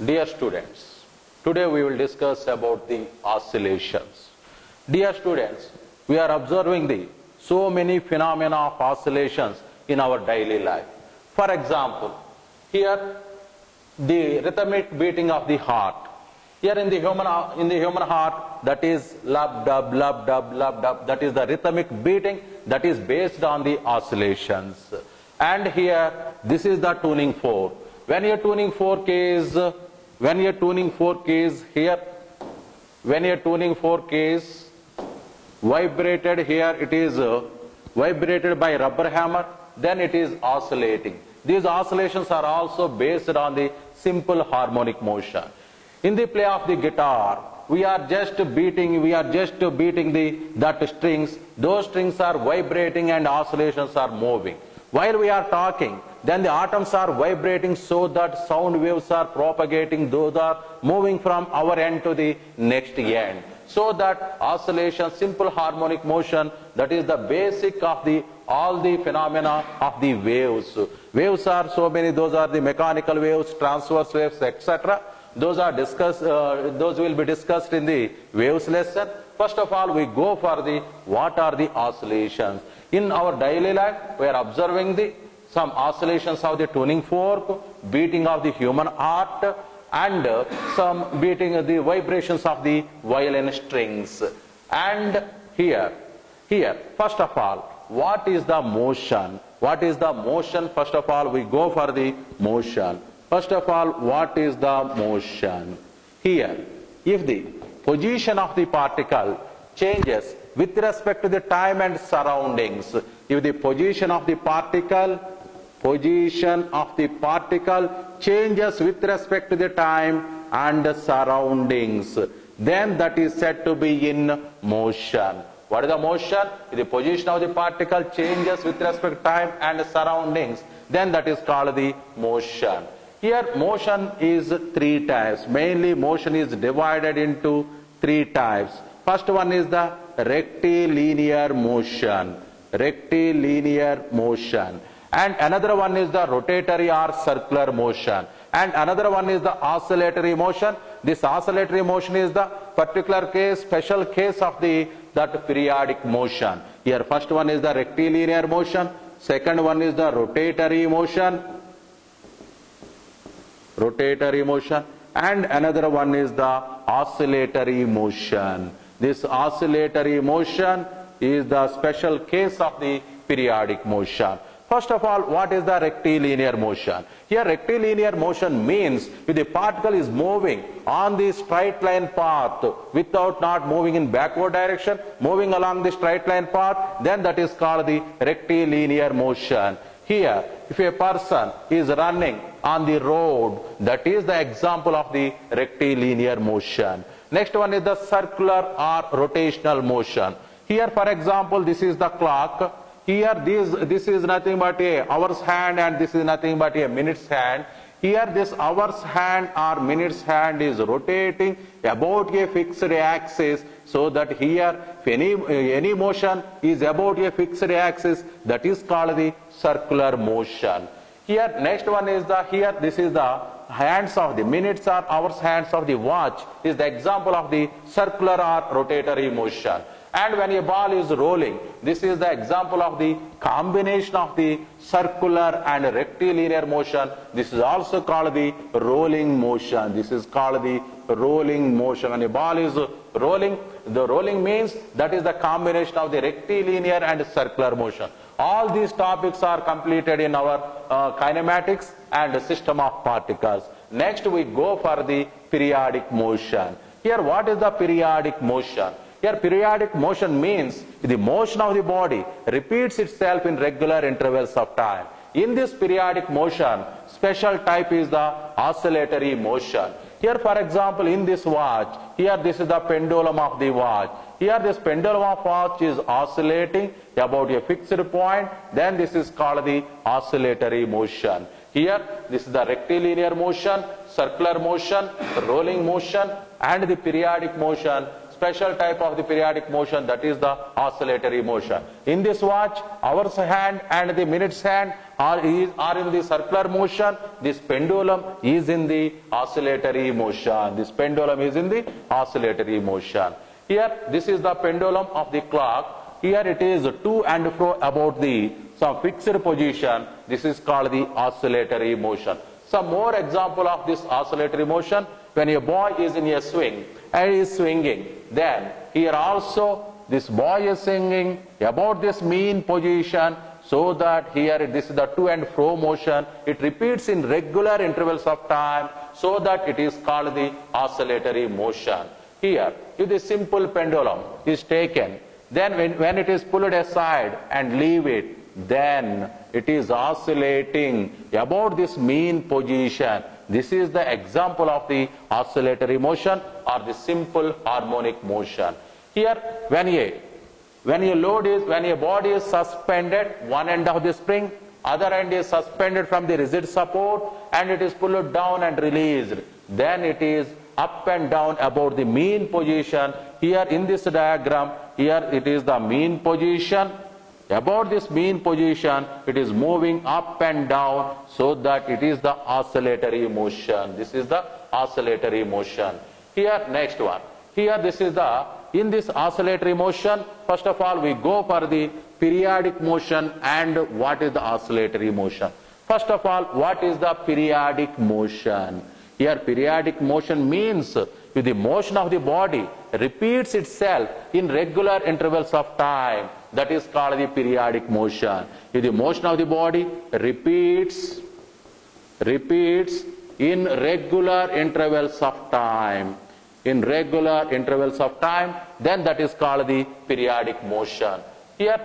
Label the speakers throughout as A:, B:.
A: Dear students, today we will discuss about the oscillations. Dear students, we are observing so many phenomena of oscillations in our daily life. For example, here the rhythmic beating of the heart. Here in the human heart, that is lub dub lub dub lub dub. That is the rhythmic beating that is based on the oscillations. And here this is the tuning fork. When you're tuning fork is vibrated, here it is vibrated by rubber hammer, then it is oscillating. These oscillations are also based on the simple harmonic motion. In the play of the guitar, we are just beating that strings. Those strings are vibrating and oscillations are moving. While we are talking, then the atoms are vibrating so that sound waves are propagating. Those are moving from our end to the next end. So that oscillation, simple harmonic motion, that is the basic of all the phenomena of the waves. Waves are so many. Those are the mechanical waves, transverse waves, etc. Those will be discussed in the waves lesson. First of all, we go for what are the oscillations. In our daily life, we are observing some oscillations of the tuning fork, beating of the human heart, and some beating of the vibrations of the violin strings. And here, first of all, what is the motion? What is the motion? First of all, we go for the motion. First of all, what is the motion? Here, if the position of the particle changes with respect to the time and surroundings, if the position of the particle changes with respect to the time and surroundings, then that is said to be in motion. What is the motion? If the position of the particle changes with respect to time and surroundings, then that is called the motion. Here motion is three types. Mainly motion is divided into three types. First one is the rectilinear motion. And another one is the rotatory or circular motion. And another one is the oscillatory motion. This oscillatory motion is the particular case, special case of that periodic motion. Here first one is the rectilinear motion. Second one is the rotatory motion. And another one is the oscillatory motion. This oscillatory motion is the special case of the periodic motion. First of all, what is the rectilinear motion? Here rectilinear motion means if the particle is moving on the straight line path without not moving in backward direction, moving along the straight line path, then that is called the rectilinear motion. Here, if a person is running on the road, that is the example of the rectilinear motion. Next one is the circular or rotational motion. Here, for example, this is the clock. Here, this is nothing but a hour's hand and this is nothing but a minute's hand. Here, this hour's hand or minute's hand is rotating about a fixed axis, so that here, if any motion is about a fixed axis, that is called the circular motion. Here, next one is this is the hands of the minutes or hours hands of the watch is the example of the circular or rotatory motion. And when a ball is rolling, this is the example of the combination of the circular and rectilinear motion. This is also called the rolling motion. When a ball is rolling, the rolling means that is the combination of the rectilinear and circular motion. All these topics are completed in our kinematics and system of particles. Next we go for the periodic motion. Here what is the periodic motion? Here periodic motion means the motion of the body repeats itself in regular intervals of time. In this periodic motion, special type is the oscillatory motion. Here for example, in this watch, here this is the pendulum of the watch. Here this pendulum of watch is oscillating about a fixed point, then this is called the oscillatory motion. Here this is the rectilinear motion, circular motion, rolling motion and the periodic motion. Special type of the periodic motion, that is the oscillatory motion. In this watch, hour's hand and the minute's hand are in the circular motion, this pendulum is in the oscillatory motion. This pendulum is in the oscillatory motion. Here, this is the pendulum of the clock. Here it is to and fro about the some fixed position. This is called the oscillatory motion. Some more example of this oscillatory motion. When a boy is in a swing and is swinging, then here also this boy is swinging about this mean position, so that here this is the to and fro motion. It repeats in regular intervals of time, so that it is called the oscillatory motion. Here, if the simple pendulum is taken, then when it is pulled aside and leave it, then it is oscillating about this mean position. This is the example of the oscillatory motion or the simple harmonic motion. Here, when a body is suspended, one end of the spring, other end is suspended from the rigid support, and it is pulled down and released, then it is up and down about the mean position. Here in this diagram, here it is the mean position. About this mean position, it is moving up and down, so that it is the oscillatory motion. This is the oscillatory motion. Here, next one. Here, this is in this oscillatory motion, first of all, we go for the periodic motion and what is the oscillatory motion. First of all, what is the periodic motion? Here, periodic motion means if the motion of the body repeats itself in regular intervals of time, that is called the periodic motion. If the motion of the body repeats in regular intervals of time, then that is called the periodic motion. Here,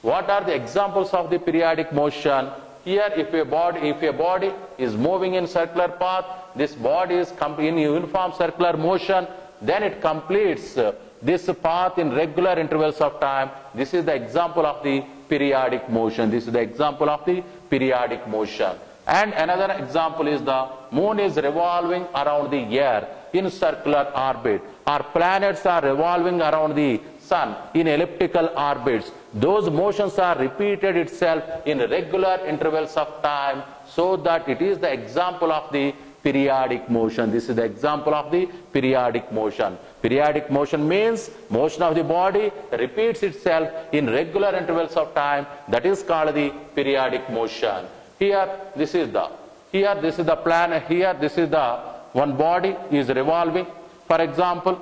A: what are the examples of the periodic motion? Here, if a body is moving in circular path, this body is in uniform circular motion, then it completes this path in regular intervals of time. This is the example of the periodic motion. This is the example of the periodic motion. And another example is the moon is revolving around the earth in circular orbit, or planets are revolving around the sun in elliptical orbits. Those motions are repeated itself in regular intervals of time, so that it is the example of the periodic motion. This is the example of the periodic motion. Periodic motion means motion of the body repeats itself in regular intervals of time. That is called the periodic motion. Here, this is the planet. Here, this is the one body is revolving. For example,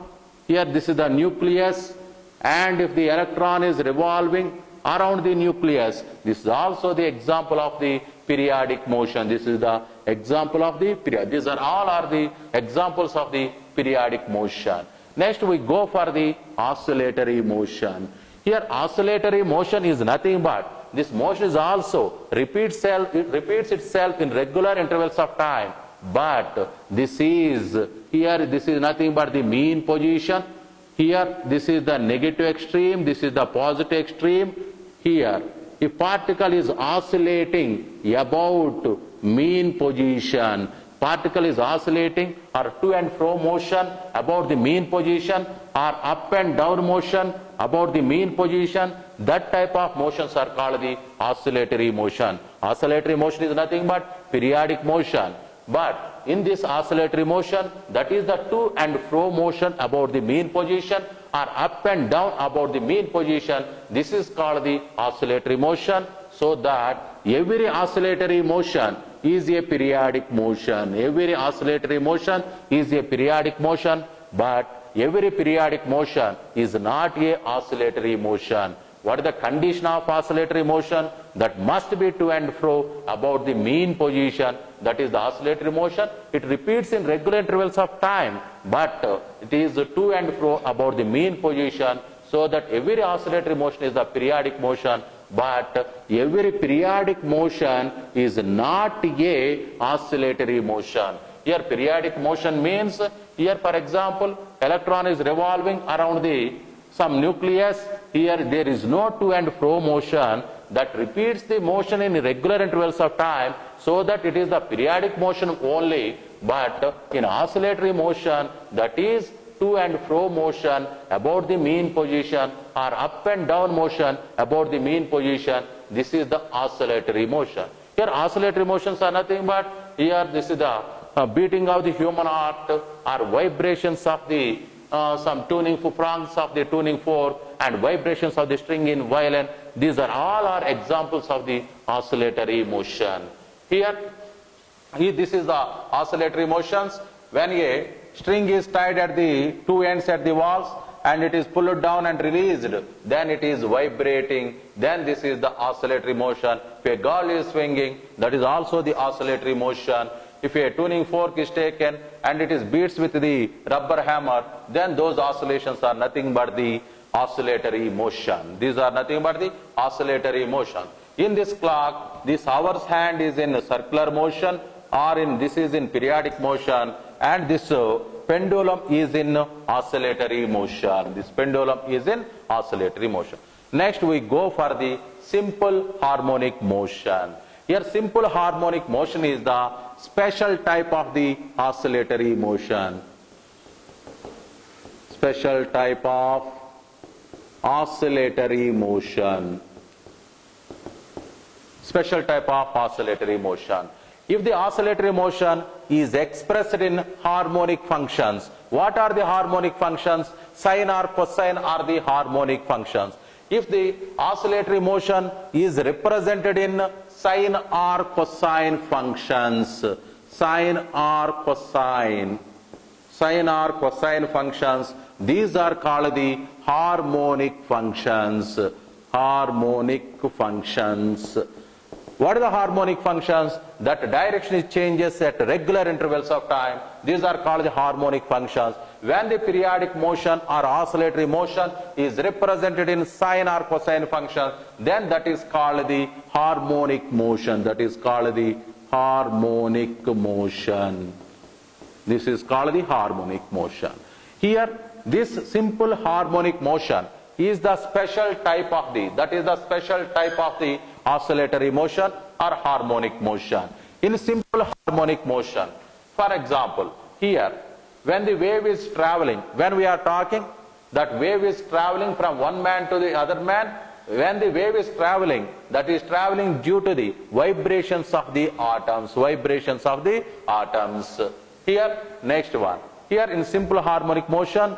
A: here this is the nucleus, and if the electron is revolving around the nucleus, this is also the example of the periodic motion. This is the example of the period. These are all the examples of the periodic motion. Next, we go for the oscillatory motion. Here, oscillatory motion is nothing but this motion is also repeats itself in regular intervals of time. But this is nothing but the mean position. Here, this is the negative extreme, this is the positive extreme. Here, a particle is oscillating about mean position. Particle is oscillating or to and fro motion about the mean position, or up and down motion about the mean position. That type of motions are called the oscillatory motion. Oscillatory motion is nothing but periodic motion. But in this oscillatory motion, that is the to and fro motion about the mean position, or up and down about the mean position. This is called the oscillatory motion. So that every oscillatory motion is a periodic motion. Every oscillatory motion is a periodic motion, but every periodic motion is not a oscillatory motion. What is the condition of oscillatory motion? That must be to and fro about the mean position. That is the oscillatory motion. It repeats in regular intervals of time, but it is to and fro about the mean position, so that every oscillatory motion is a periodic motion, but every periodic motion is not a oscillatory motion. Here, periodic motion means, here for example, electron is revolving around some nucleus. Here there is no to and fro motion that repeats the motion in regular intervals of time, so that it is the periodic motion only. But in oscillatory motion, that is to and fro motion about the mean position, or up and down motion about the mean position. This is the oscillatory motion. Here oscillatory motions are nothing but, here this is the beating of the human heart or vibrations of the some tuning prongs of the tuning fork and vibrations of the string in violin. These are all are examples of the oscillatory motion. Here this is the oscillatory motions. When a string is tied at the two ends at the walls and it is pulled down and released, then it is vibrating, then this is the oscillatory motion. If a girl is swinging, that is also the oscillatory motion. If a tuning fork is taken and it is beats with the rubber hammer, then those oscillations are nothing but the oscillatory motion. These are nothing but the oscillatory motion. In this clock, this hour's hand is in circular motion, or in this is in periodic motion, and this pendulum is in oscillatory motion. This pendulum is in oscillatory motion. Next we go for the simple harmonic motion. Here simple harmonic motion is the special type of the oscillatory motion. Special type of oscillatory motion. Special type of oscillatory motion. If the oscillatory motion is expressed in harmonic functions, what are the harmonic functions? Sine or cosine are the harmonic functions. If the oscillatory motion is represented in sine or cosine functions, sine or cosine functions, these are called the harmonic functions. Harmonic functions. What are the harmonic functions? That direction changes at regular intervals of time. These are called the harmonic functions. When the periodic motion or oscillatory motion is represented in sine or cosine function, then that is called the harmonic motion. That is called the harmonic motion. This is called the harmonic motion. Here, this simple harmonic motion is the special type of the, that is the special type of the oscillatory motion or harmonic motion. In simple harmonic motion, for example, here when the wave is traveling, when we are talking, that wave is traveling from one man to the other man. When the wave is traveling, that is traveling due to the vibrations of the atoms. Vibrations of the atoms. Here, next one. Here in simple harmonic motion,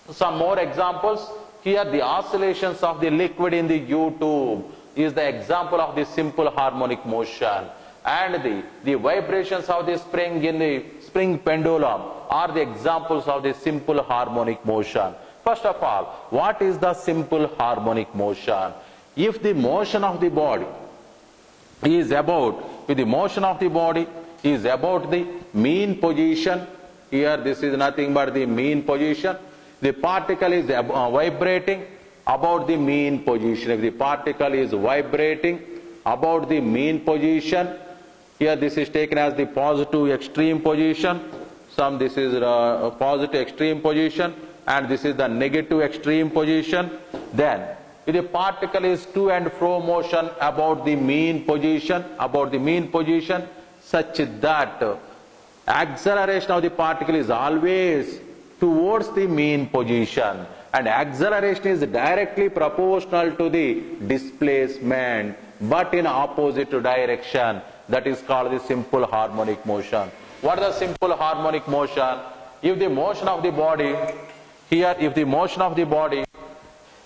A: some more examples. Here the oscillations of the liquid in the U-tube is the example of the simple harmonic motion. And the vibrations of the spring in the spring pendulum are the examples of the simple harmonic motion. First of all, what is the simple harmonic motion? If the motion of the body is about, if the motion of the body is about the mean position, here this is nothing but the mean position. The particle is vibrating about the mean position. If the particle is vibrating about the mean position, here this is taken as the positive extreme position. Some this is positive extreme position, and this is the negative extreme position. Then, if the particle is to and fro motion about the mean position, such that acceleration of the particle is always towards the mean position, and acceleration is directly proportional to the displacement, but in opposite direction. That is called the simple harmonic motion. What is the simple harmonic motion? If the motion of the body, here if the motion of the body,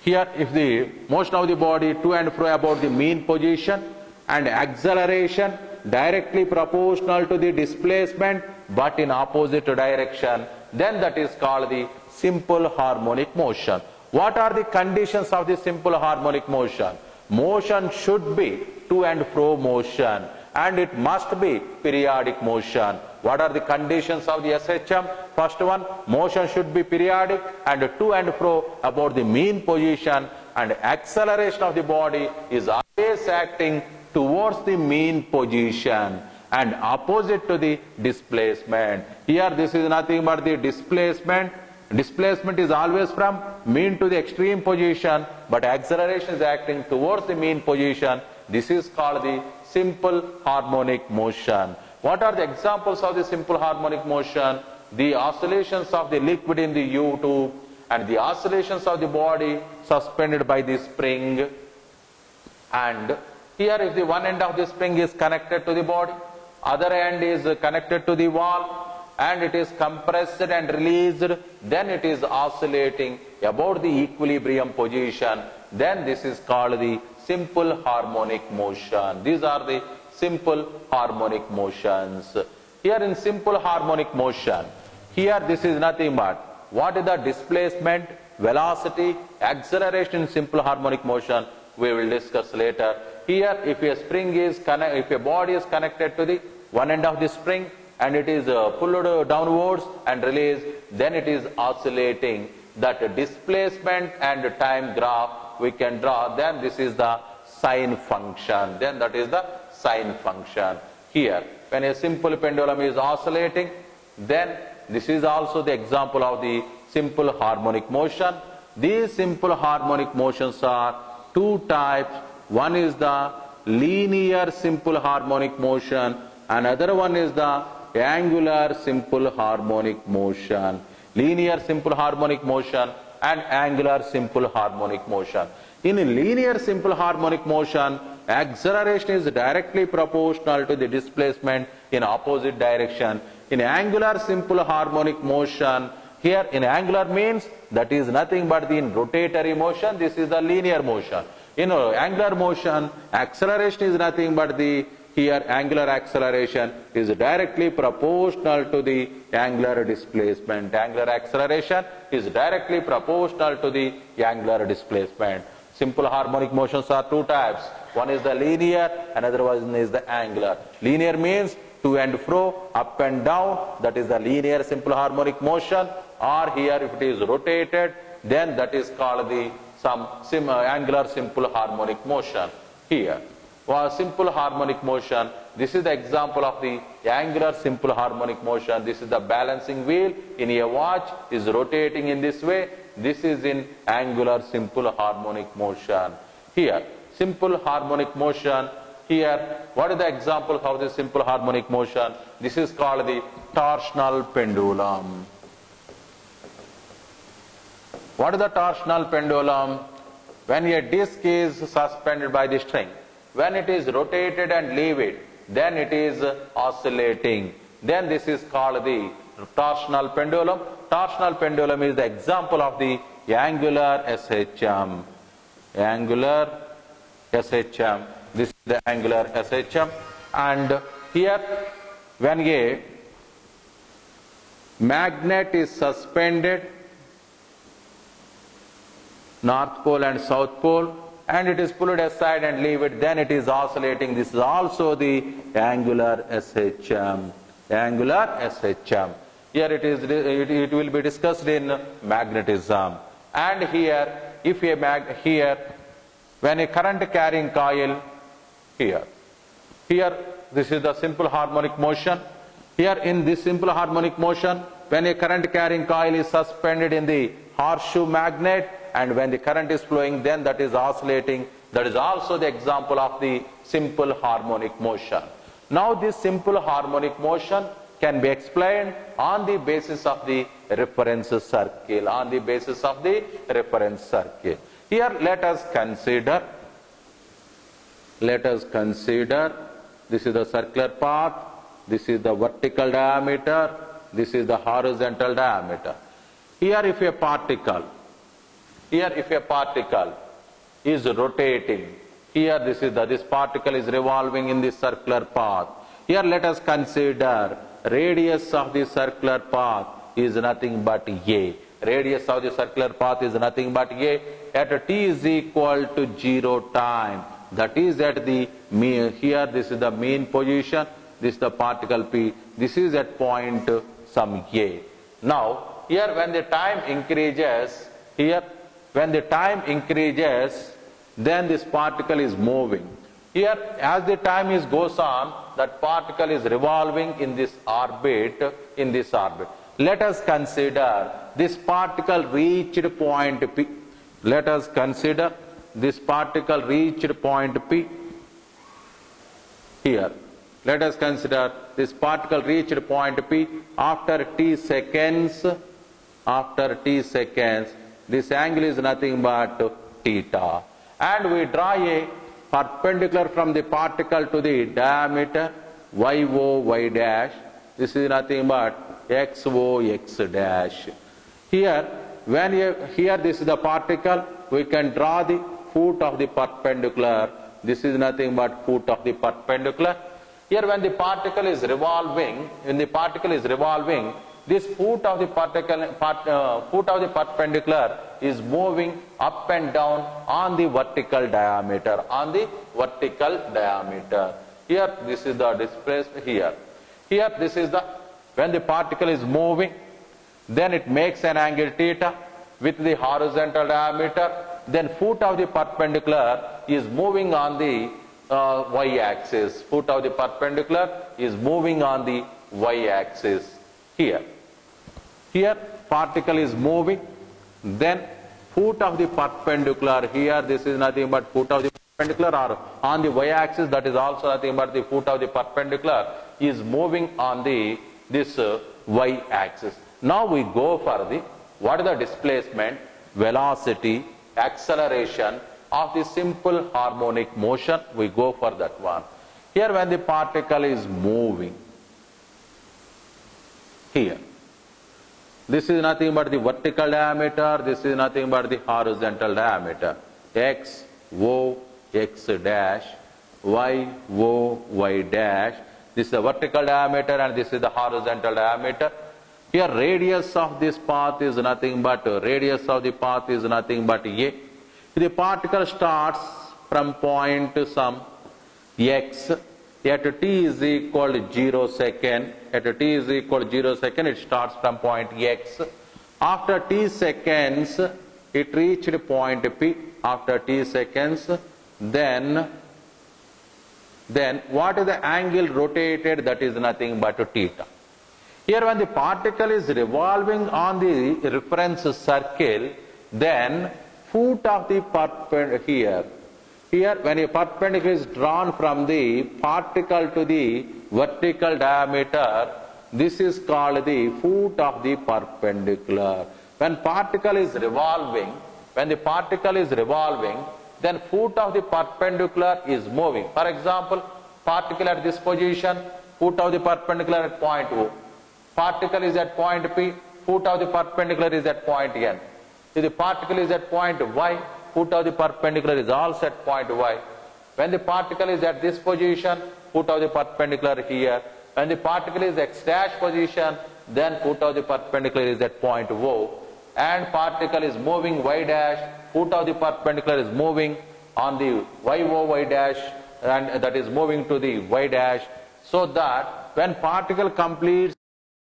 A: here if the motion of the body to and fro about the mean position, and acceleration directly proportional to the displacement but in opposite direction, then that is called the simple harmonic motion. What are the conditions of the simple harmonic motion? Motion should be to and fro motion, and it must be periodic motion. What are the conditions of the SHM? First one, motion should be periodic and to and fro about the mean position, and acceleration of the body is always acting towards the mean position and opposite to the displacement. Here this is nothing but the displacement. Displacement is always from mean to the extreme position, but acceleration is acting towards the mean position. This is called the simple harmonic motion. What are the examples of the simple harmonic motion? The oscillations of the liquid in the U-tube and the oscillations of the body suspended by the spring, and Here if the one end of the spring is connected to the body, other end is connected to the wall, and it is compressed and released, then it is oscillating about the equilibrium position, then this is called the simple harmonic motion. These are the simple harmonic motions. Here in simple harmonic motion, here this is nothing but what is the displacement, velocity, acceleration in simple harmonic motion, we will discuss later. Here if a spring is if a body is connected to the one end of the spring and it is pulled downwards and released, then it is oscillating. That displacement and time graph we can draw, then this is the sine function, then that is the sine function. Here when a simple pendulum is oscillating, then this is also the example of the simple harmonic motion. These simple harmonic motions are two types. One is the linear simple harmonic motion, another one is the angular simple harmonic motion. Linear simple harmonic motion and angular simple harmonic motion. In linear simple harmonic motion, acceleration is directly proportional to the displacement in opposite direction. In angular simple harmonic motion, here in angular means that is nothing but the rotatory motion, this is the linear motion. In angular motion, acceleration is nothing but the here angular acceleration is directly proportional to the angular displacement. Angular acceleration is directly proportional to the angular displacement. Simple harmonic motions are two types. One is the linear, another one is the angular. Linear means to and fro, up and down, that is the linear simple harmonic motion. Or here if it is rotated, then that is called the angular simple harmonic motion. Here for simple harmonic motion, this is the example of the angular simple harmonic motion. This is the balancing wheel in a watch is rotating in this way. This is in angular simple harmonic motion. Here simple harmonic motion, here what is the example of the simple harmonic motion? This is called the torsional pendulum. What is the torsional pendulum? When a disc is suspended by the string, when it is rotated and leave it, then it is oscillating. Then this is called the torsional pendulum. Torsional pendulum is the example of the angular SHM. Angular SHM. This is the angular SHM. And here when a magnet is suspended North Pole and South Pole, and it is pulled aside and leave it, then it is oscillating. This is also the angular SHM. Angular SHM. Here it will be discussed in magnetism. And here if a when a current carrying coil, here this is the simple harmonic motion. Here in this simple harmonic motion, when a current carrying coil is suspended in the horseshoe magnet, and when the current is flowing, then that is oscillating. That is also the example of the simple harmonic motion. Now this simple harmonic motion can be explained on the basis of the reference circle. On the basis of the reference circle. Here let us consider, this is the circular path, this is the vertical diameter, this is the horizontal diameter. Here if a particle is rotating, here this particle is revolving in this circular path. Here let us consider radius of the circular path is nothing but A. Radius of the circular path is nothing but A at t is equal to 0 time. That is at the mean. Here this is the mean position, this is the particle P, this is at point some A. Now here when the time increases, then this particle is moving. Here as the time goes on, that particle is revolving in this orbit. Let us consider this particle reached point P. Let us consider this particle reached point P. Here let us consider this particle reached point P after t seconds. This angle is nothing but theta, and we draw a perpendicular from the particle to the diameter YO Y dash. This is nothing but XO X dash. Here, here this is the particle, we can draw the foot of the perpendicular. This is nothing but foot of the perpendicular. Here when the particle is revolving, this foot of the perpendicular is moving up and down on the vertical diameter, Here this is the displacement here. Here this is the, when the particle is moving, then it makes an angle theta with the horizontal diameter, then foot of the perpendicular is moving on the y-axis. Foot of the perpendicular is moving on the y-axis here. Here particle is moving, then foot of the perpendicular, here this is nothing but foot of the perpendicular, or on the y-axis, that is also nothing but the foot of the perpendicular is moving on the this y-axis. Now we go for the, what is the displacement, velocity, acceleration of the simple harmonic motion. We go for that one. Here when the particle is moving, here, this is nothing but the vertical diameter, this is nothing but the horizontal diameter, X, O, X dash, Y, O, Y dash. This is the vertical diameter and this is the horizontal diameter. Here radius of this path is nothing but, A. The particle starts from point some x at t is equal to 0 second. At t is equal to 0 second, it starts from point x. After t seconds, it reached point P. After t seconds, then what is the angle rotated? That is nothing but theta. Here when the particle is revolving on the reference circle, then foot of the perpendicular, here when a perpendicular is drawn from the particle to the vertical diameter, this is called the foot of the perpendicular. When particle is revolving, then foot of the perpendicular is moving. For example, particle at this position, foot of the perpendicular at point O. Particle is at point P, foot of the perpendicular is at point N. If the particle is at point Y, foot of the perpendicular is also at point Y. When the particle is at this position, foot of the perpendicular here. When the particle is X dash position, then foot of the perpendicular is at point O. And particle is moving Y dash, foot of the perpendicular is moving on the YO Y dash, and that is moving to the Y dash, so that when particle completes